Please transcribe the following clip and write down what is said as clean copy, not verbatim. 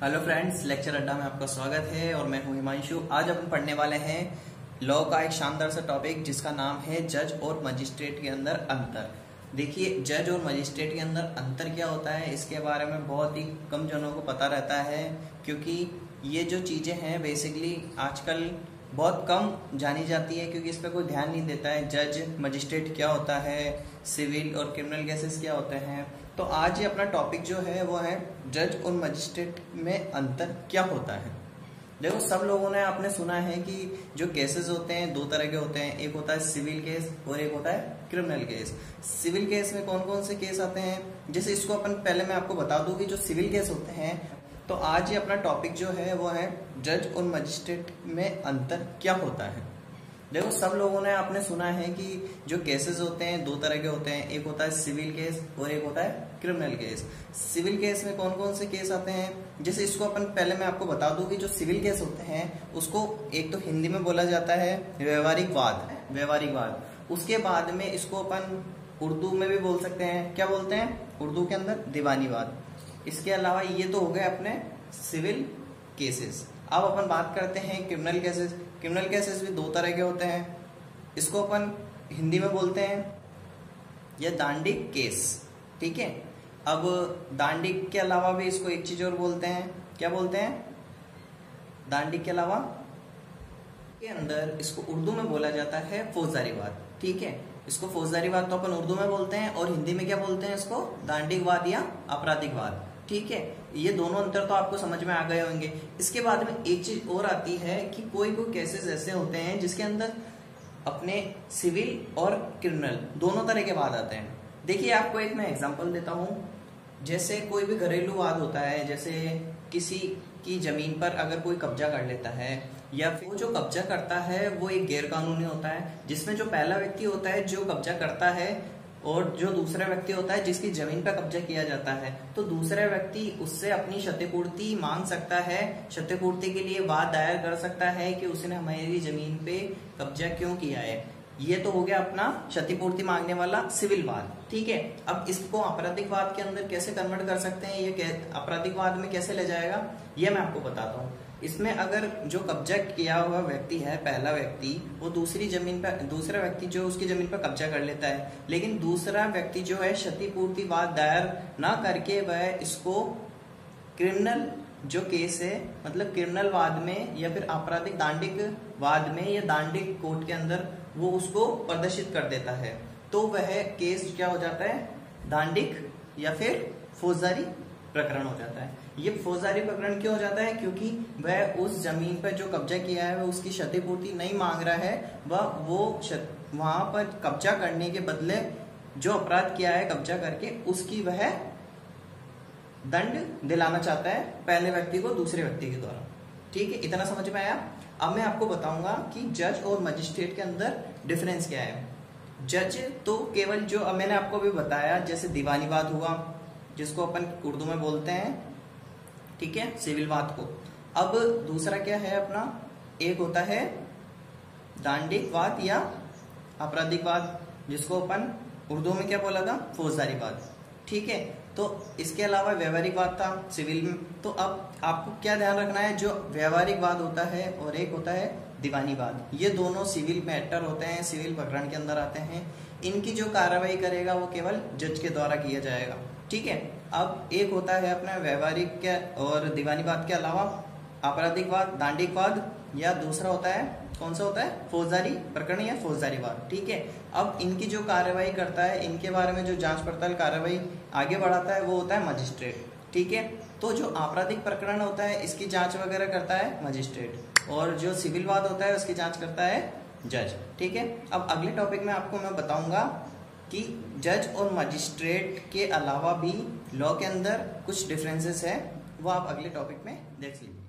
Hello friends, lecture अड्डा में आपका स्वागत है और मैं हूं हिमांशु। आज अपन पढ़ने वाले हैं लॉ का एक शानदार सा टॉपिक जिसका नाम है जज और मजिस्ट्रेट के अंदर अंतर। देखिए, जज और मजिस्ट्रेट के अंदर अंतर क्या होता है इसके बारे में बहुत ही कम जनों को पता रहता है, क्योंकि ये जो चीज़ें हैं बेसिकली आजकल बहुत कम जानी जाती है, क्योंकि इस पर कोई ध्यान नहीं देता है। जज मजिस्ट्रेट क्या होता है, सिविल और क्रिमिनल केसेस क्या होते हैं। तो आज ये अपना टॉपिक जो है वो है जज और मजिस्ट्रेट में अंतर क्या होता है। देखो, सब लोगों ने आपने सुना है कि जो केसेस होते हैं दो तरह के होते हैं, एक होता है सिविल केस और एक होता है क्रिमिनल केस। सिविल केस में कौन कौन से केस आते हैं, जैसे इसको अपन पहले मैं आपको बता दूं कि जो सिविल केस होते हैं, तो आज ये अपना टॉपिक जो है वो है जज और मजिस्ट्रेट में अंतर क्या होता है। देखो, सब लोगों ने आपने सुना है कि जो केसेस होते हैं दो तरह के होते हैं, एक होता है सिविल केस और एक होता है क्रिमिनल केस। सिविल केस में कौन कौन से केस आते हैं, जैसे इसको अपन पहले मैं आपको बता दूं कि जो सिविल केस होते हैं उसको एक तो हिंदी में बोला जाता है व्यवहारिक वाद। उसके बाद में इसको अपन उर्दू में भी बोल सकते हैं, क्या बोलते हैं उर्दू के अंदर, दीवानी वाद। इसके अलावा ये तो हो गए अपने सिविल केसेस। अब अपन बात करते हैं क्रिमिनल केसेस। क्रिमिनल केसेस भी दो तरह के होते हैं, इसको अपन हिंदी में बोलते हैं ये दांडिक केस, ठीक है। अब दांडिक के अलावा भी इसको एक चीज और बोलते हैं, क्या बोलते हैं, दांडिक के अलावा के अंदर इसको उर्दू में बोला जाता है फौजदारी वाद, ठीक है। इसको फौजदारी वाद तो अपन उर्दू में बोलते हैं और हिंदी में क्या बोलते हैं इसको, दांडिक वाद या आपराधिक वाद, ठीक है। ये दोनों अंतर तो आपको समझ में आ गए होंगे। इसके बाद में एक चीज और आती है कि कोई केसेस ऐसे होते हैं जिसके अंदर अपने सिविल और क्रिमिनल दोनों तरह के वाद आते हैं। देखिए, आपको एक मैं एग्जांपल देता हूं। जैसे कोई भी घरेलू वाद होता है, जैसे किसी की जमीन पर अगर कोई कब्जा कर लेता है या फिर वो जो कब्जा करता है वो एक गैर कानूनी होता है, जिसमें जो पहला व्यक्ति होता है जो कब्जा करता है और जो दूसरा व्यक्ति होता है जिसकी जमीन पर कब्जा किया जाता है, तो दूसरा व्यक्ति उससे अपनी क्षतिपूर्ति मांग सकता है। क्षतिपूर्ति के लिए वाद दायर कर सकता है कि उसने हमारी जमीन पे कब्जा क्यों किया है। ये तो हो गया अपना क्षतिपूर्ति मांगने वाला सिविल वाद, ठीक है। अब इसको आपराधिक वाद के अंदर कैसे कन्वर्ट कर सकते हैं, ये आपराधिक वाद में कैसे ले जाएगा, ये मैं आपको बताता हूँ। इसमें अगर जो कब्जा किया हुआ व्यक्ति है, पहला व्यक्ति, वो दूसरी जमीन पर, दूसरा व्यक्ति जो उसकी जमीन पर कब्जा कर लेता है, लेकिन दूसरा व्यक्ति जो है क्षतिपूर्ति वाद दायर ना करके वह इसको क्रिमिनल जो केस है, मतलब क्रिमिनल वाद में या फिर आपराधिक दांडिक वाद में या दांडिक कोर्ट के अंदर वो उसको प्रदर्शित कर देता है, तो वह केस क्या हो जाता है, दांडिक या फिर फौजदारी प्रकरण हो जाता है। ये फौजदारी प्रकरण क्यों हो जाता है, क्योंकि वह उस जमीन पर जो कब्जा किया है वह उसकी क्षतिपूर्ति नहीं मांग रहा है, वो वहां पर कब्जा करने के बदले जो अपराध किया है कब्जा करके उसकी वह दंड दिलाना चाहता है पहले व्यक्ति को दूसरे व्यक्ति के द्वारा, ठीक है। इतना समझ में आया। अब मैं आपको बताऊंगा कि जज और मजिस्ट्रेट के अंदर डिफरेंस क्या है। जज तो केवल जो मैंने आपको अभी बताया, जैसे दीवानी वाद हुआ जिसको अपन उर्दू में बोलते हैं, ठीक है, सिविल वाद को। अब दूसरा क्या है अपना, एक होता है दांडिक वाद या आपराधिक वाद, जिसको अपन उर्दू में क्या बोला था, फौजदारी वाद, ठीक है। तो इसके अलावा व्यवहारिक वाद था सिविल में। तो अब आपको क्या ध्यान रखना है, जो व्यवहारिक वाद होता है और एक होता है दीवानी वाद, ये दोनों सिविल मैटर होते हैं, सिविल प्रकरण के अंदर आते हैं। इनकी जो कार्रवाई करेगा वो केवल जज के द्वारा किया जाएगा, ठीक है। अब एक होता है अपना व्यवहारिक के और दीवानी वाद के अलावा आपराधिक वाद, दांडिक वाद, या दूसरा होता है कौन सा होता है, फौजदारी प्रकरण या फौजदारी वाद, ठीक है। अब इनकी जो कार्रवाई करता है, इनके बारे में जो जांच पड़ताल कार्रवाई आगे बढ़ाता है वो होता है मजिस्ट्रेट, ठीक है। तो जो आपराधिक प्रकरण होता है इसकी जांच वगैरह करता है मजिस्ट्रेट, और जो सिविल वाद होता है उसकी जांच करता है जज, ठीक है। अब अगले टॉपिक में आपको मैं बताऊंगा कि जज और मजिस्ट्रेट के अलावा भी लॉ के अंदर कुछ डिफरेंसेस है, वो आप अगले टॉपिक में देख लीजिए।